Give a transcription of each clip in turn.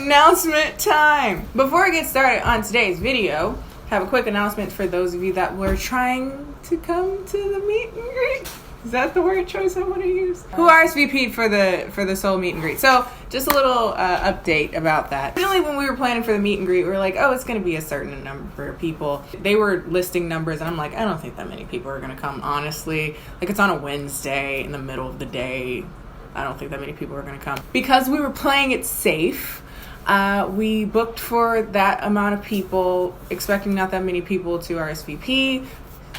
Announcement time! Before I get started on today's video, I have a quick announcement for those of you that were trying to come to the meet and greet. Is that the word choice I want to use? Who RSVP'd for the Seoul meet and greet. So just a little update about that. Originally when we were planning for the meet and greet, we were like, oh, it's going to be a certain number of people. They were listing numbers and I'm like, I don't think that many people are going to come, honestly. Like, it's on a Wednesday in the middle of the day. I don't think that many people are going to come. Because we were playing it safe, we booked for that amount of people, expecting not that many people to RSVP.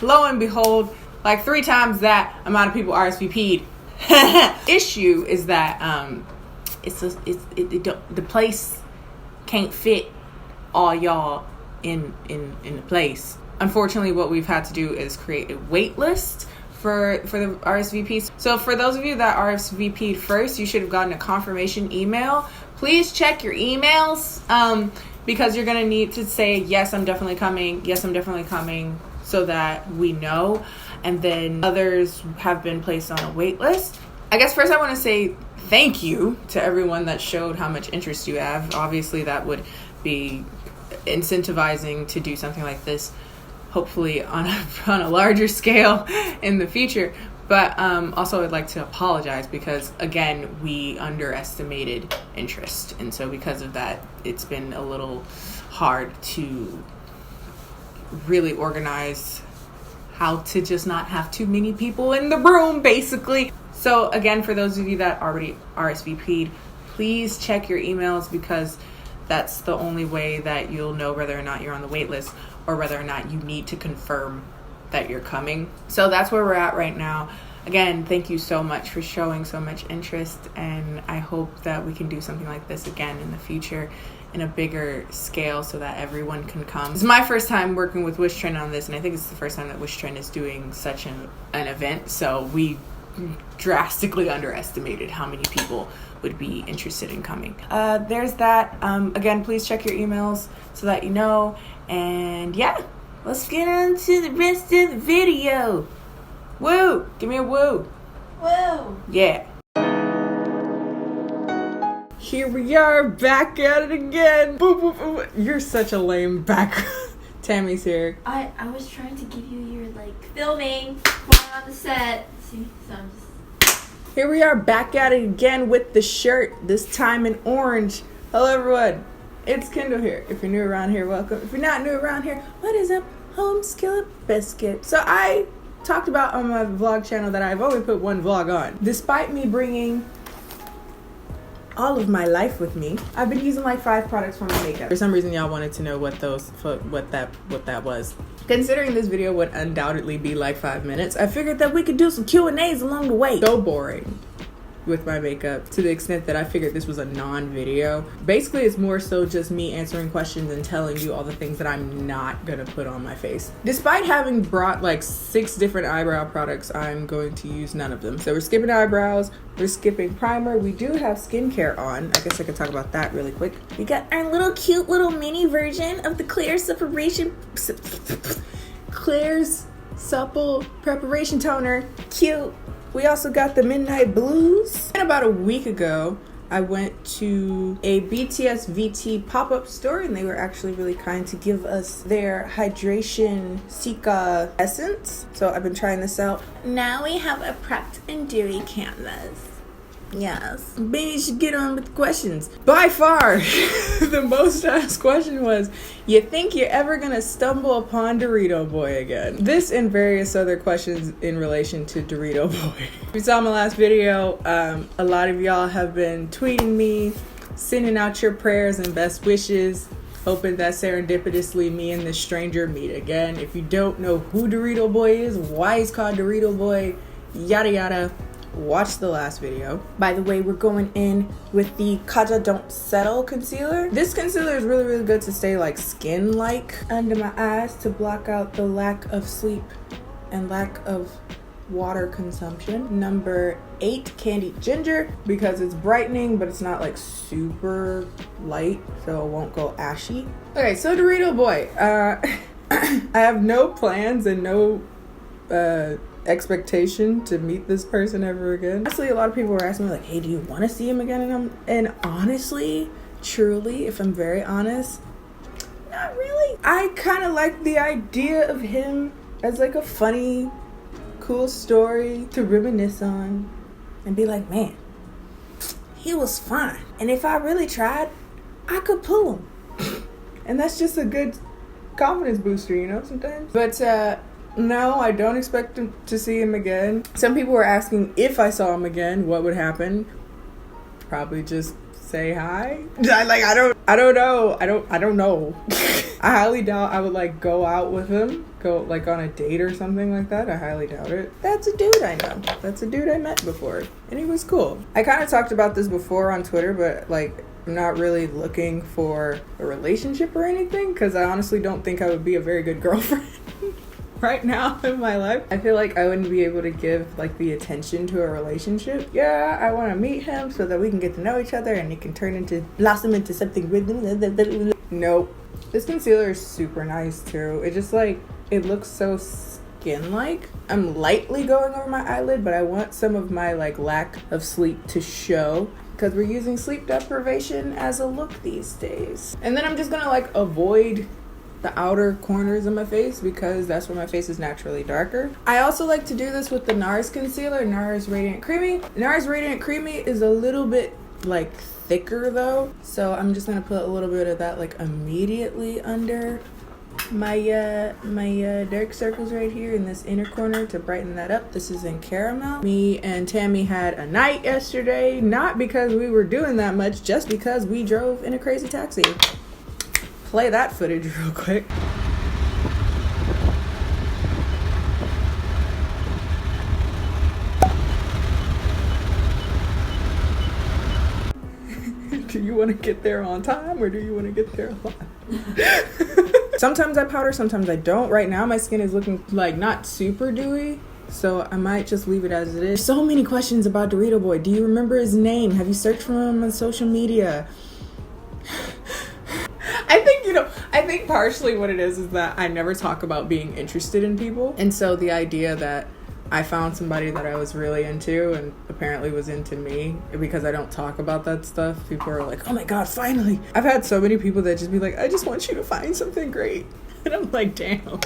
Lo and behold, like 3 times that amount of people RSVP'd. Issue is that the place can't fit all y'all in the place. Unfortunately, what we've had to do is create a wait list for the RSVPs. So for those of you that RSVP'd first, you should have gotten a confirmation email. Please check your emails because you're gonna need to say, yes, I'm definitely coming. Yes, I'm definitely coming, so that we know. And then others have been placed on a wait list. I guess first I want to say thank you to everyone that showed how much interest you have. Obviously that would be incentivizing to do something like this, hopefully on a larger scale in the future. But also I'd like to apologize because, again, we underestimated interest. And so because of that, it's been a little hard to really organize how to just not have too many people in the room, basically. So again, for those of you that already RSVP'd, please check your emails because that's the only way that you'll know whether or not you're on the wait list or whether or not you need to confirm that you're coming. So that's where we're at right now. Again, thank you so much for showing so much interest, and I hope that we can do something like this again in the future in a bigger scale so that everyone can come. It's my first time working with Wish Trend on this, and I think it's the first time that Wish Trend is doing such an event, so we drastically underestimated how many people would be interested in coming. There's that. Again, please check your emails so that you know, and yeah, let's get on to the rest of the video. Woo! Give me a woo. Woo! Yeah. Here we are, back at it again. Boop, boop, boop. You're such a lame background. Tammy's here. I was trying to give you your, filming while on the set. See? So I'm just... Here we are, back at it again with the shirt, this time in orange. Hello, everyone. It's Kendall here. If you're new around here, welcome. If you're not new around here, what is up? Home skillet biscuit. So I talked about on my vlog channel that I've only put one vlog on. Despite me bringing all of my life with me, I've been using like 5 products for my makeup. For some reason, y'all wanted to know what that was. Considering this video would undoubtedly be like 5 minutes, I figured that we could do some Q&As along the way. So boring with my makeup, to the extent that I figured this was a non-video. Basically, it's more so just me answering questions and telling you all the things that I'm not gonna put on my face. Despite having brought like 6 different eyebrow products, I'm going to use none of them. So we're skipping eyebrows, we're skipping primer. We do have skincare on. I guess I could talk about that really quick. We got our little cute little mini version of the Claire's Supple Preparation Toner. Cute. We also got the Midnight Blues. And about a week ago, I went to a BTS VT pop-up store, and they were actually really kind to give us their Hydration Cica Essence. So I've been trying this out. Now we have a prepped and dewy canvas. Yes. Maybe you should get on with the questions. By far, the most asked question was, you think you're ever gonna stumble upon Dorito Boy again? This and various other questions in relation to Dorito Boy. If you saw my last video, a lot of y'all have been tweeting me, sending out your prayers and best wishes, hoping that serendipitously me and this stranger meet again. If you don't know who Dorito Boy is, why he's called Dorito Boy, yada yada, watch the last video. By the way, we're going in with the Kaja Don't Settle concealer. This concealer is really, really good to stay like skin-like under my eyes to block out the lack of sleep and lack of water consumption. Number 8, Candied Ginger, because it's brightening, but it's not like super light, so it won't go ashy. Okay, so Dorito Boy. I have no plans and no expectation to meet this person ever again. Honestly, a lot of people were asking me like, hey, do you want to see him again? And honestly, truly, if I'm very honest, not really. I kind of like the idea of him as like a funny, cool story to reminisce on and be like, man, he was fine. And if I really tried, I could pull him. And that's just a good confidence booster, you know, sometimes. But no, I don't expect to see him again. Some people were asking if I saw him again, what would happen? Probably just say hi. I don't know. I highly doubt I would like go out with him, go like on a date or something like that. I highly doubt it. That's a dude I know. That's a dude I met before, and he was cool. I kind of talked about this before on Twitter, but like, I'm not really looking for a relationship or anything, because I honestly don't think I would be a very good girlfriend right now in my life. I feel like I wouldn't be able to give like the attention to a relationship. Yeah, I want to meet him so that we can get to know each other and it can blossom into something. Nope. This concealer is super nice too. It just like, it looks so skin-like. I'm lightly going over my eyelid, but I want some of my like lack of sleep to show, because we're using sleep deprivation as a look these days. And then I'm just gonna like avoid the outer corners of my face because that's where my face is naturally darker. I also like to do this with the NARS concealer, NARS Radiant Creamy. NARS Radiant Creamy is a little bit like thicker though, so I'm just gonna put a little bit of that like immediately under my my dark circles right here in this inner corner to brighten that up. This is in Caramel. Me and Tammy had a night yesterday, not because we were doing that much, just because we drove in a crazy taxi. Play that footage real quick. Do you want to get there on time or do you want to get there alive? Sometimes I powder, sometimes I don't. Right now my skin is looking like not super dewy, so I might just leave it as it is. So many questions about Dorito Boy. Do you remember his name? Have you searched for him on social media? I think partially what it is that I never talk about being interested in people. And so the idea that I found somebody that I was really into and apparently was into me, because I don't talk about that stuff, people are like, oh my God, finally. I've had so many people that just be like, I just want you to find something great. And I'm like, damn,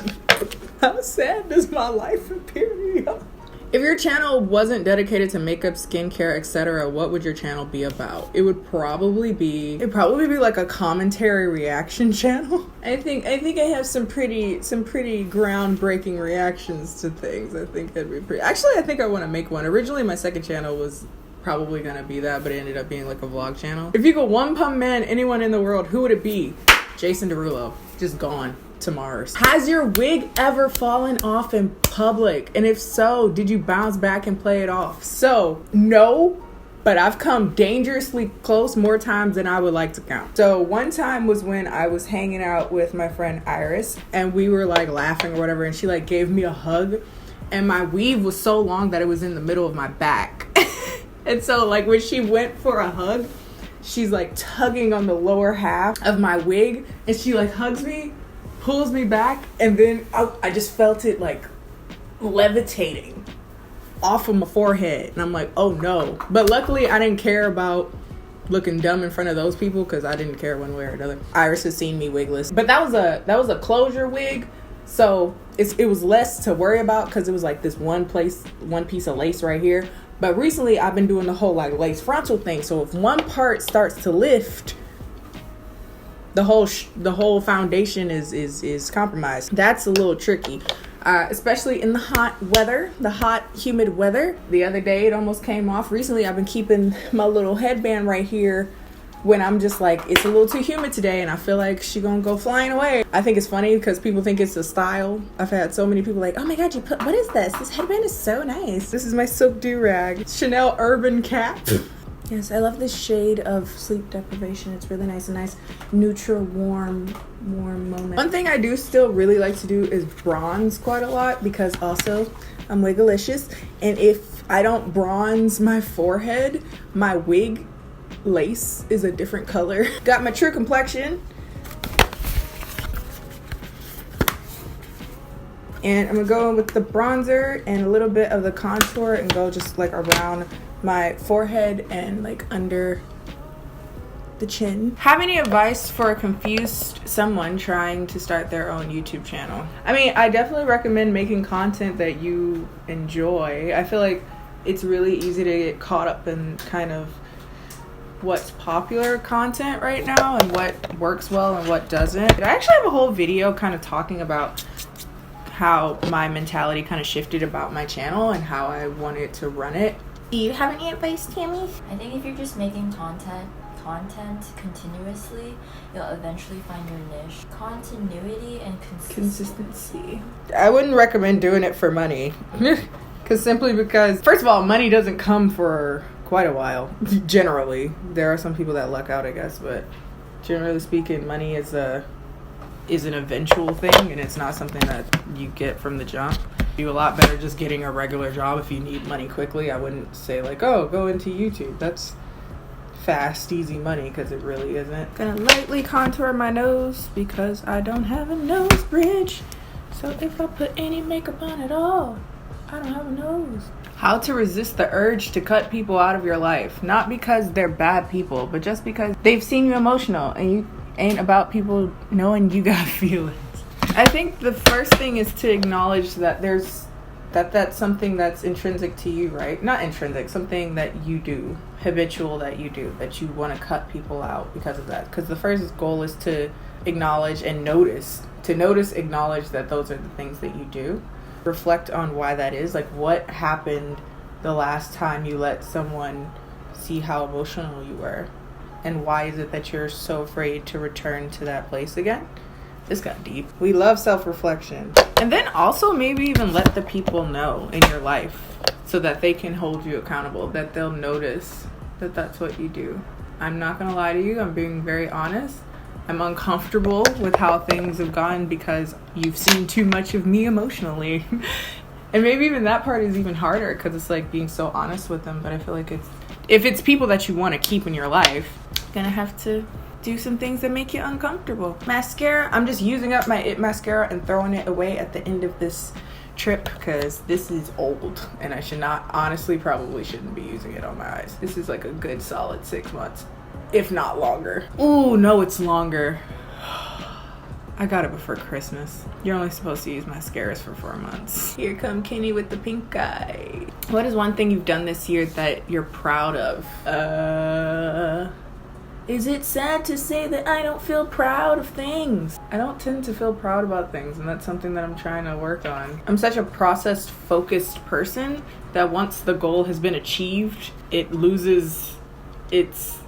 how sad does my life appear to you? If your channel wasn't dedicated to makeup, skincare, etc., what would your channel be about? It'd probably be like a commentary reaction channel. I think I have some pretty groundbreaking reactions to things. I think that'd be pretty. Actually, I think I want to make one. Originally, my second channel was probably gonna be that, but it ended up being like a vlog channel. If you could one pump man anyone in the world, who would it be? Jason Derulo. Just gone to Mars. Has your wig ever fallen off in public? And if so, did you bounce back and play it off? So, no, but I've come dangerously close more times than I would like to count. So one time was when I was hanging out with my friend Iris and we were like laughing or whatever, and she like gave me a hug and my weave was so long that it was in the middle of my back. And so like when she went for a hug, she's like tugging on the lower half of my wig and she like hugs me, pulls me back, and then I just felt it like levitating off of my forehead, and I'm like, oh no. But luckily I didn't care about looking dumb in front of those people because I didn't care one way or another. Iris has seen me wigless, but that was a closure wig, so it was less to worry about because it was like this one piece of lace right here. But recently I've been doing the whole like lace frontal thing, so if one part starts to lift, the whole foundation is compromised. That's a little tricky, especially in the hot humid weather. The other day it almost came off. Recently I've been keeping my little headband right here when I'm just like, it's a little too humid today and I feel like she gonna go flying away. I think it's funny because people think it's a style. I've had so many people like, oh my God, what is this? This headband is so nice. This is my silk do-rag, Chanel Urban Cap. Yes, I love this shade of sleep deprivation. It's really nice, a nice neutral, warm moment. One thing I do still really like to do is bronze quite a lot because also I'm wigalicious. And if I don't bronze my forehead, my wig lace is a different color. Got my true complexion. And I'm gonna go with the bronzer and a little bit of the contour and go just like around my forehead and like under the chin. Have any advice for a confused someone trying to start their own YouTube channel? I mean, I definitely recommend making content that you enjoy. I feel like it's really easy to get caught up in kind of what's popular content right now and what works well and what doesn't. I actually have a whole video kind of talking about how my mentality kind of shifted about my channel and how I wanted to run it. Do you have any advice, Tammy? I think if you're just making content continuously, you'll eventually find your niche. Continuity and consistency. I wouldn't recommend doing it for money. Simply because, first of all, money doesn't come for quite a while. Generally. There are some people that luck out, I guess, but generally speaking, money is an eventual thing, and it's not something that you get from the jump. Do a lot better just getting a regular job if you need money quickly. I wouldn't say like, oh, go into YouTube. That's fast, easy money, because it really isn't. Gonna lightly contour my nose because I don't have a nose bridge. So if I put any makeup on at all, I don't have a nose. How to resist the urge to cut people out of your life. Not because they're bad people, but just because they've seen you emotional and you ain't about people knowing you got feelings. I think the first thing is to acknowledge that that's something that's intrinsic to you, right? Not intrinsic, something that you do, habitual that you do, that you want to cut people out because of that. Because the first goal is to acknowledge and notice. To notice, acknowledge that those are the things that you do. Reflect on why that is. Like, what happened the last time you let someone see how emotional you were? And why is it that you're so afraid to return to that place again? This got deep. We love self-reflection. And then also maybe even let the people know in your life so that they can hold you accountable, that they'll notice that that's what you do. I'm not gonna lie to you, I'm being very honest. I'm uncomfortable with how things have gone because you've seen too much of me emotionally. And maybe even that part is even harder because it's like being so honest with them. But I feel like if it's people that you want to keep in your life, you're gonna have to do some things that make you uncomfortable. Mascara, I'm just using up my It mascara and throwing it away at the end of this trip because this is old and I probably shouldn't be using it on my eyes. This is like a good solid 6 months, if not longer. Ooh, no, it's longer. I got it before Christmas. You're only supposed to use mascaras for 4 months. Here come Kennie with the pink eye. What is one thing you've done this year that you're proud of? Is it sad to say that I don't feel proud of things? I don't tend to feel proud about things, and that's something that I'm trying to work on. I'm such a process-focused person that once the goal has been achieved, it loses its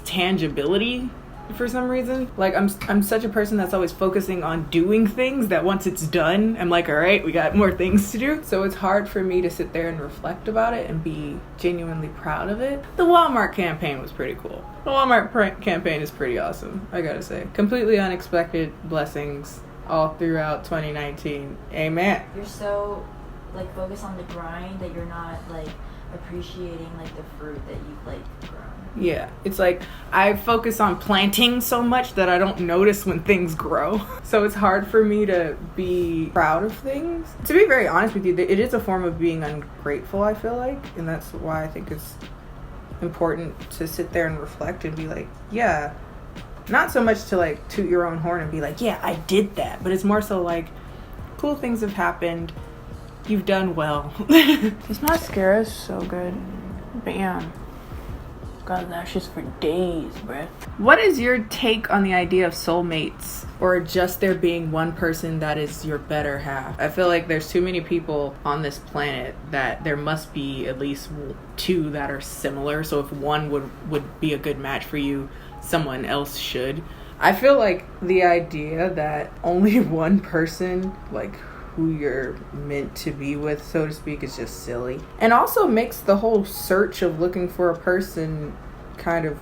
tangibility for some reason. Like I'm such a person that's always focusing on doing things that once it's done, I'm like, all right, we got more things to do. So it's hard for me to sit there and reflect about it and be genuinely proud of it. The Walmart campaign was pretty cool. The Walmart campaign is pretty awesome, I gotta say. Completely unexpected blessings all throughout 2019. Amen. You're so like focused on the grind that you're not like appreciating like the fruit that you've like grown. Yeah, it's like I focus on planting so much that I don't notice when things grow. So it's hard for me to be proud of things. To be very honest with you, it is a form of being ungrateful, I feel like. And that's why I think it's important to sit there and reflect and be like, yeah, not so much to like toot your own horn and be like, yeah, I did that. But it's more so like, cool things have happened. You've done well. This mascara is so good. Bam. Got lashes for days, bruh. What is your take on the idea of soulmates, or just there being one person that is your better half? I feel like there's too many people on this planet that there must be at least two that are similar. So if one would be a good match for you, someone else should. I feel like the idea that only one person, like who you're meant to be with, so to speak, is just silly. And also makes the whole search of looking for a person kind of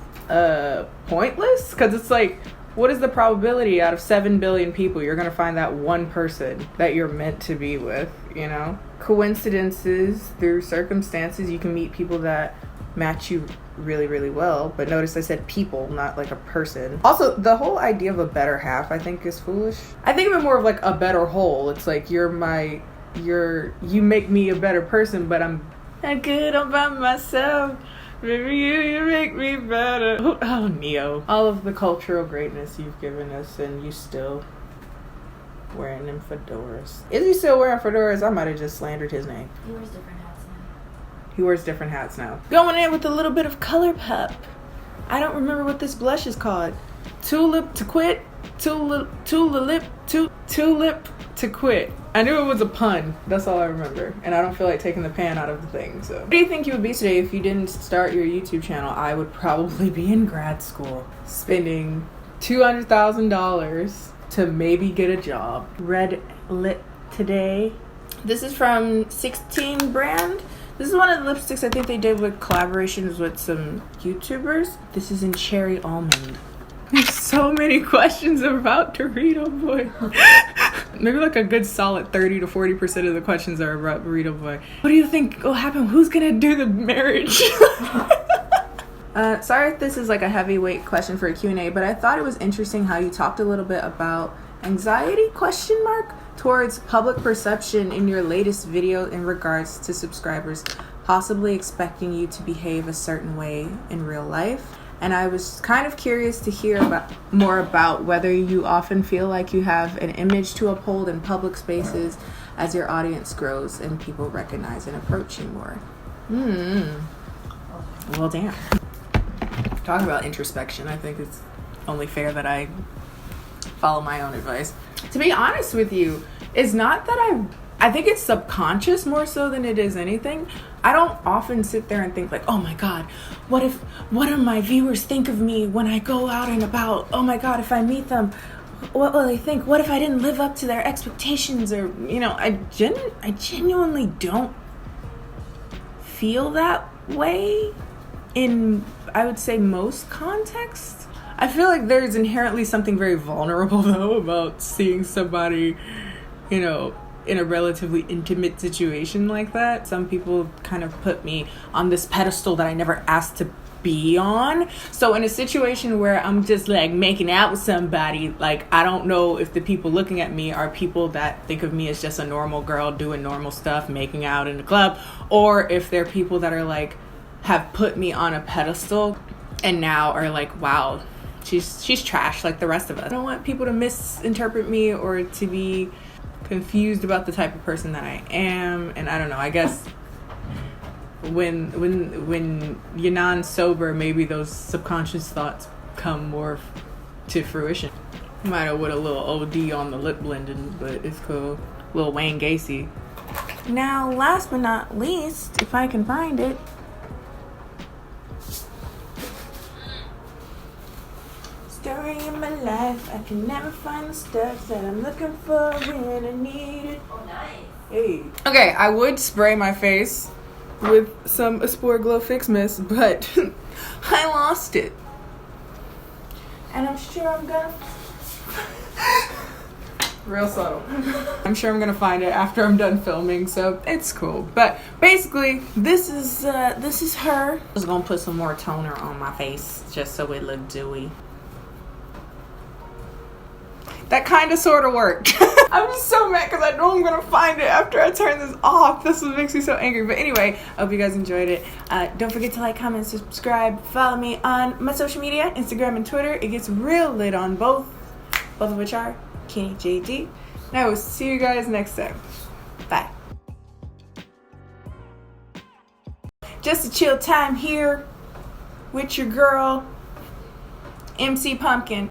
pointless, because it's like, what is the probability out of 7 billion people you're gonna find that one person that you're meant to be with, you know? Coincidences, through circumstances, you can meet people that match you really, really well. But notice I said people, not like a person. Also, the whole idea of a better half, I think, is foolish. I think of it more of like a better whole. It's like you make me a better person, but I'm not good all by myself. Baby, you make me better. Oh, Neo. All of the cultural greatness you've given us, and you still wearing them fedoras. Is he still wearing fedoras? I might have just slandered his name. He wears different hats now. He wears different hats now. Going in with a little bit of color pep. I don't remember what this blush is called. Tulip to quit. Tulip to quit. I knew it was a pun. That's all I remember. And I don't feel like taking the pan out of the thing. So, what do you think you would be today if you didn't start your YouTube channel? I would probably be in grad school, spending $200,000 to maybe get a job. Red lip today. This is from 16 brand. This is one of the lipsticks I think they did with collaborations with some YouTubers. This is in cherry almond. There's so many questions about Dorito Boy. Maybe like a good solid 30 to 40% of the questions are about Dorito Boy. What do you think will happen? Who's gonna do the marriage? Sorry if this is like a heavyweight question for a Q&A, but I thought it was interesting how you talked a little bit about anxiety towards public perception in your latest video in regards to subscribers possibly expecting you to behave a certain way in real life. And I was kind of curious to hear more about whether you often feel like you have an image to uphold in public spaces as your audience grows and people recognize and approach you more. Well, damn. Talking about introspection, I think it's only fair that I follow my own advice. To be honest with you, it's not that I think it's subconscious more so than it is anything. I don't often sit there and think like, oh my God, what do my viewers think of me when I go out and about? Oh my God, if I meet them, what will they think? What if I didn't live up to their expectations? Or, you know, I genuinely don't feel that way in, I would say, most contexts. I feel like there's inherently something very vulnerable though about seeing somebody, you know, in a relatively intimate situation like that. Some people kind of put me on this pedestal that I never asked to be on. So in a situation where I'm just like making out with somebody, like I don't know if the people looking at me are people that think of me as just a normal girl doing normal stuff, making out in the club, or if they're people that are like have put me on a pedestal and now are like, wow, she's trash like the rest of us. I don't want people to misinterpret me or to be confused about the type of person that I am. And I don't know, I guess when you're non-sober, maybe those subconscious thoughts come more to fruition. Might have with a little OD on the lip blending, but it's cool. Little Wayne Gacy. Now, last but not least, if I can find it, story in my life, I can never find the stuff that I'm looking for when I need it. Oh, nice. Hey. Okay, I would spray my face with some Aspore Glow Fix Mist, but I lost it. And I'm sure I'm gonna... Real subtle. I'm sure I'm gonna find it after I'm done filming, so it's cool. But basically, this is her. I was gonna put some more toner on my face just so it looked dewy. That kind of sort of worked. I'm just so mad because I know I'm going to find it after I turn this off. This makes me so angry. But anyway, I hope you guys enjoyed it. Don't forget to like, comment, subscribe. Follow me on my social media, Instagram and Twitter. It gets real lit on both of which are KennieJD. And I will see you guys next time. Bye. Just a chill time here with your girl, MC Pumpkin.